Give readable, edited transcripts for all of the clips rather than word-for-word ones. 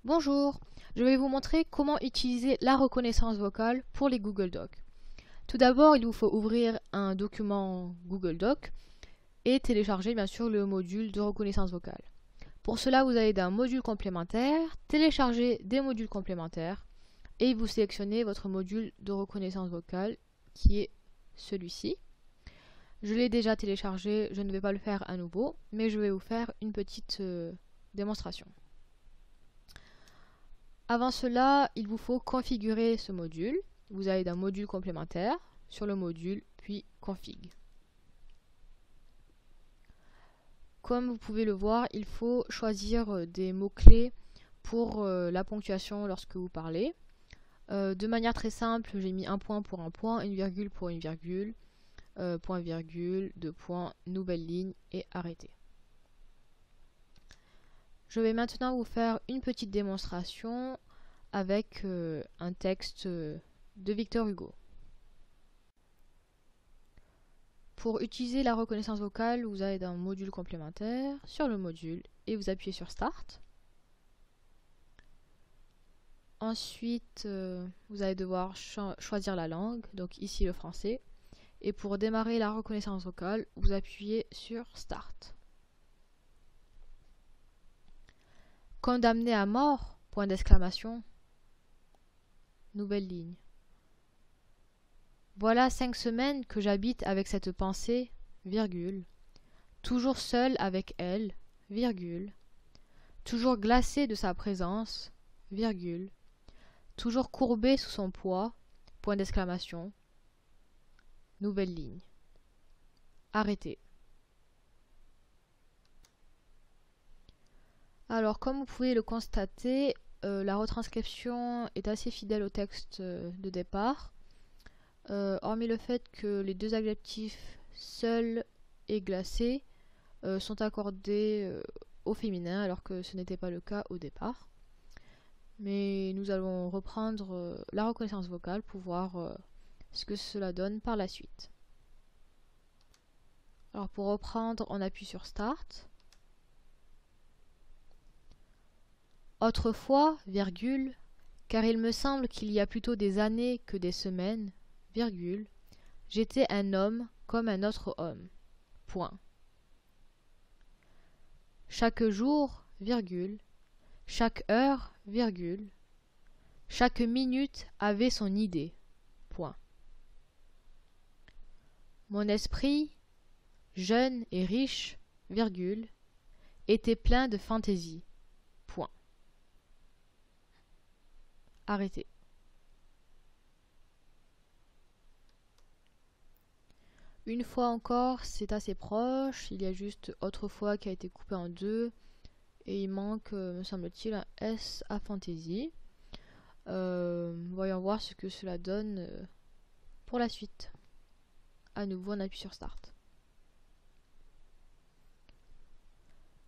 Bonjour, je vais vous montrer comment utiliser la reconnaissance vocale pour les Google Docs. Tout d'abord, il vous faut ouvrir un document Google Doc et télécharger bien sûr le module de reconnaissance vocale. Pour cela, vous allez dans module complémentaire, télécharger des modules complémentaires et vous sélectionnez votre module de reconnaissance vocale qui est celui-ci. Je l'ai déjà téléchargé, je ne vais pas le faire à nouveau, mais je vais vous faire une petite démonstration. Avant cela, il vous faut configurer ce module. Vous allez dans module complémentaire, sur le module, puis config. Comme vous pouvez le voir, il faut choisir des mots-clés pour la ponctuation lorsque vous parlez. De manière très simple, j'ai mis un point pour un point, une virgule pour une virgule, point virgule, deux points, nouvelle ligne et arrêter. Je vais maintenant vous faire une petite démonstration avec un texte de Victor Hugo. Pour utiliser la reconnaissance vocale, vous allez dans module complémentaire, sur le module, et vous appuyez sur Start. Ensuite, vous allez devoir choisir la langue, donc ici le français. Et pour démarrer la reconnaissance vocale, vous appuyez sur Start. Condamné à mort, point d'exclamation, nouvelle ligne. Voilà 5 semaines que j'habite avec cette pensée, virgule. Toujours seul avec elle, virgule. Toujours glacé de sa présence, virgule. Toujours courbé sous son poids, point d'exclamation, nouvelle ligne. Arrêter. Alors, comme vous pouvez le constater, la retranscription est assez fidèle au texte de départ. Hormis le fait que les deux adjectifs seul et glacé sont accordés au féminin alors que ce n'était pas le cas au départ. Mais nous allons reprendre la reconnaissance vocale pour voir ce que cela donne par la suite. Alors pour reprendre, on appuie sur Start. Autrefois, virgule, car il me semble qu'il y a plutôt des années que des semaines, virgule, j'étais un homme comme un autre homme. Point. Chaque jour, virgule, chaque heure, virgule, chaque minute avait son idée. Point. Mon esprit, jeune et riche, virgule, était plein de fantaisie. Point. Arrêtez. Une fois encore, c'est assez proche, il y a juste autrefois qui a été coupé en deux, et il manque, me semble-t-il, un S à fantaisie. Voyons voir ce que cela donne pour la suite. À nouveau, on appuie sur Start.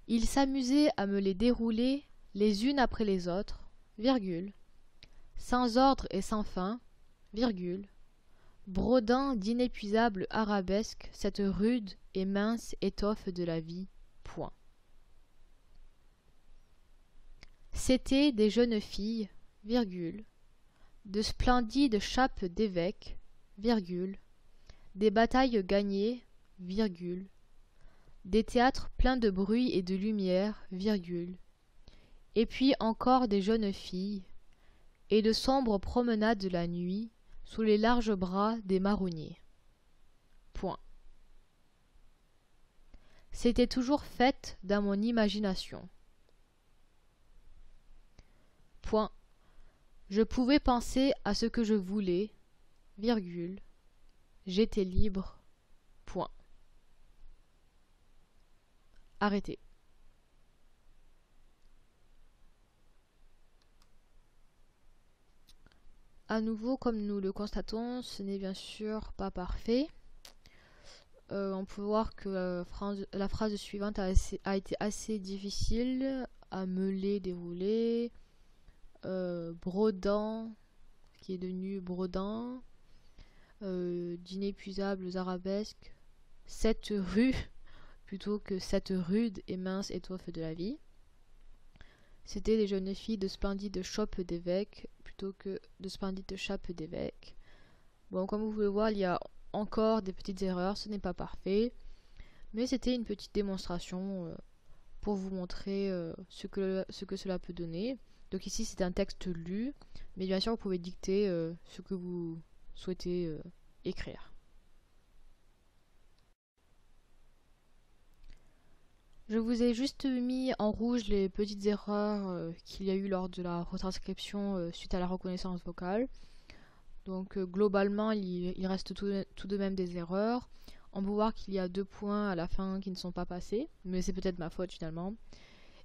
Il s'amusait à me les dérouler les unes après les autres, virgule, sans ordre et sans fin, virgule, brodant d'inépuisables arabesques cette rude et mince étoffe de la vie. Point. C'étaient des jeunes filles, virgule, de splendides chapes d'évêques, virgule, des batailles gagnées, virgule, des théâtres pleins de bruit et de lumière, virgule, et puis encore des jeunes filles, et de sombres promenades de la nuit, sous les larges bras des marronniers. Point. C'était toujours fait dans mon imagination. Point. Je pouvais penser à ce que je voulais, virgule. J'étais libre. Point. Arrêtez. À nouveau, comme nous le constatons, ce n'est bien sûr pas parfait. On peut voir que la phrase suivante a été assez difficile à meuler, dérouler. Brodant, qui est devenu brodant. D'inépuisables arabesques. Cette rue, plutôt que cette rude et mince étoffe de la vie. c'était les jeunes filles de Splendide Shop d'Évêque plutôt que de Splendide Chape d'Évêque. Bon, comme vous pouvez voir, il y a encore des petites erreurs, ce n'est pas parfait, mais c'était une petite démonstration pour vous montrer ce que cela peut donner. Donc ici c'est un texte lu, mais bien sûr vous pouvez dicter ce que vous souhaitez écrire. Je vous ai juste mis en rouge les petites erreurs qu'il y a eu lors de la retranscription suite à la reconnaissance vocale. Donc globalement il reste tout de même des erreurs. On peut voir qu'il y a 2 points à la fin qui ne sont pas passés, mais c'est peut-être ma faute finalement.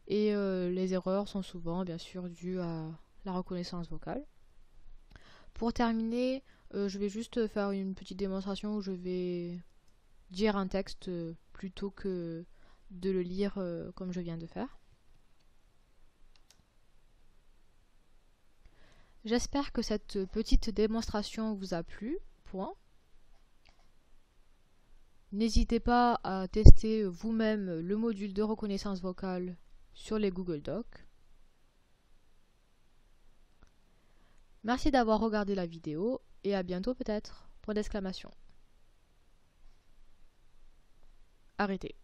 Et les erreurs sont souvent bien sûr dues à la reconnaissance vocale. Pour terminer, je vais juste faire une petite démonstration où je vais dire un texte plutôt que de le lire comme je viens de faire. J'espère que cette petite démonstration vous a plu. N'hésitez pas à tester vous-même le module de reconnaissance vocale sur les Google Docs. Merci d'avoir regardé la vidéo et à bientôt peut-être. Point d'exclamation. Arrêtez.